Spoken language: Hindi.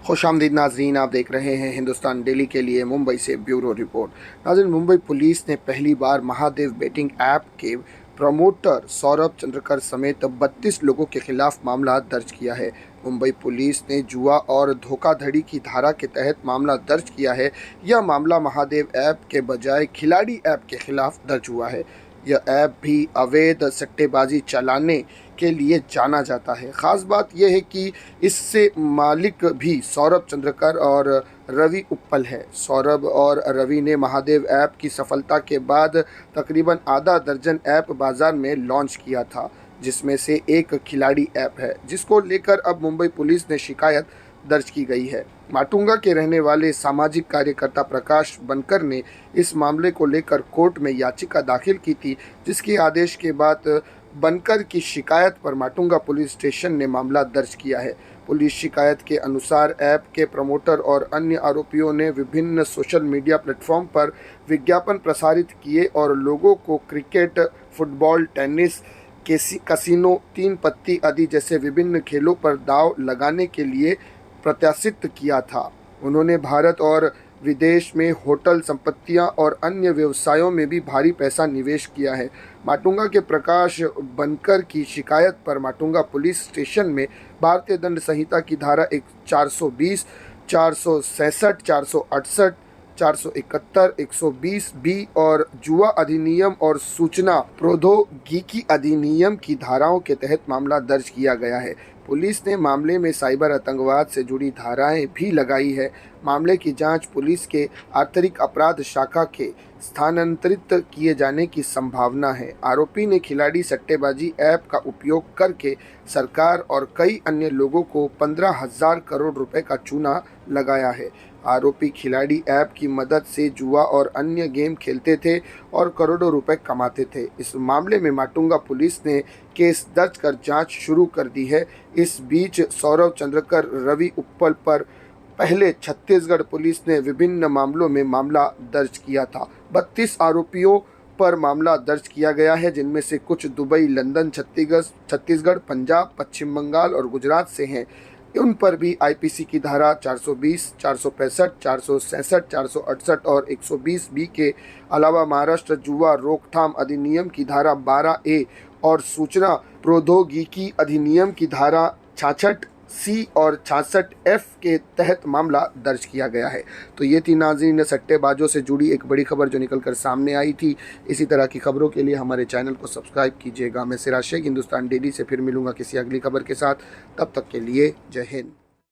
खुशामदीद नाजरीन, आप देख रहे हैं हिंदुस्तान डेली के लिए मुंबई से ब्यूरो रिपोर्ट। नाज़रीन, मुंबई पुलिस ने पहली बार महादेव बेटिंग ऐप के प्रमोटर सौरभ चंद्रकर समेत 32 लोगों के खिलाफ मामला दर्ज किया है। मुंबई पुलिस ने जुआ और धोखाधड़ी की धारा के तहत मामला दर्ज किया है। यह मामला महादेव ऐप के बजाय खिलाड़ी ऐप के खिलाफ दर्ज हुआ है। यह ऐप भी अवैध सट्टेबाजी चलाने के लिए जाना जाता है। ख़ास बात यह है कि इससे मालिक भी सौरभ चंद्रकर और रवि उप्पल है। सौरभ और रवि ने महादेव ऐप की सफलता के बाद तकरीबन आधा दर्जन ऐप बाज़ार में लॉन्च किया था, जिसमें से एक खिलाड़ी ऐप है, जिसको लेकर अब मुंबई पुलिस ने शिकायत दर्ज की गई है। माटुंगा के रहने वाले सामाजिक कार्यकर्ता प्रकाश बनकर ने इस मामले को लेकर कोर्ट में याचिका दाखिल की थी, जिसके आदेश के बाद बनकर की शिकायत पर माटुंगा पुलिस स्टेशन ने मामला दर्ज किया है। पुलिस शिकायत के अनुसार ऐप के प्रमोटर और अन्य आरोपियों ने विभिन्न सोशल मीडिया प्लेटफॉर्म पर विज्ञापन प्रसारित किए और लोगों को क्रिकेट, फुटबॉल, टेनिस, कैसीनो, तीन पत्ती आदि जैसे विभिन्न खेलों पर दांव लगाने के लिए प्रत्याशित किया था। उन्होंने भारत और विदेश में होटल, संपत्तियां और अन्य व्यवसायों में भी भारी पैसा निवेश किया है। माटुंगा के प्रकाश बनकर की शिकायत पर माटुंगा पुलिस स्टेशन में भारतीय दंड संहिता की धारा 420, 466, 468, 471, 120 बी और जुआ अधिनियम और सूचना प्रौद्योगिकी अधिनियम की धाराओं के तहत मामला दर्ज किया गया है। पुलिस ने मामले में साइबर आतंकवाद से जुड़ी धाराएं भी लगाई है। मामले की जांच पुलिस के आंतरिक अपराध शाखा के स्थानांतरित किए जाने की संभावना है। आरोपी ने खिलाड़ी सट्टेबाजी ऐप का उपयोग करके सरकार और कई अन्य लोगों को 15,000 करोड़ रुपए का चूना लगाया है। आरोपी खिलाड़ी ऐप की मदद से जुआ और अन्य गेम खेलते थे और करोड़ों रुपए कमाते थे। इस मामले में माटुंगा पुलिस ने केस दर्ज कर जांच शुरू कर दी है। इस बीच सौरभ चंद्रकर, रवि उप्पल पर पहले छत्तीसगढ़ पुलिस ने विभिन्न मामलों में मामला दर्ज किया था। 32 आरोपियों पर मामला दर्ज किया गया है, जिनमें से कुछ दुबई, लंदन, छत्तीसगढ़, पंजाब, पश्चिम बंगाल और गुजरात से हैं। उन पर भी आईपीसी की धारा 420, 465, 466, 468 और 120 बी के अलावा महाराष्ट्र जुआ रोकथाम अधिनियम की धारा 12A और सूचना प्रौद्योगिकी अधिनियम की धारा 66C और 66F के तहत मामला दर्ज किया गया है। तो ये थी नाज़रीन सट्टेबाजों से जुड़ी एक बड़ी खबर जो निकलकर सामने आई थी। इसी तरह की खबरों के लिए हमारे चैनल को सब्सक्राइब कीजिएगा। मैं सिराज शेख हिंदुस्तान डेली से फिर मिलूंगा किसी अगली खबर के साथ। तब तक के लिए जय हिंद।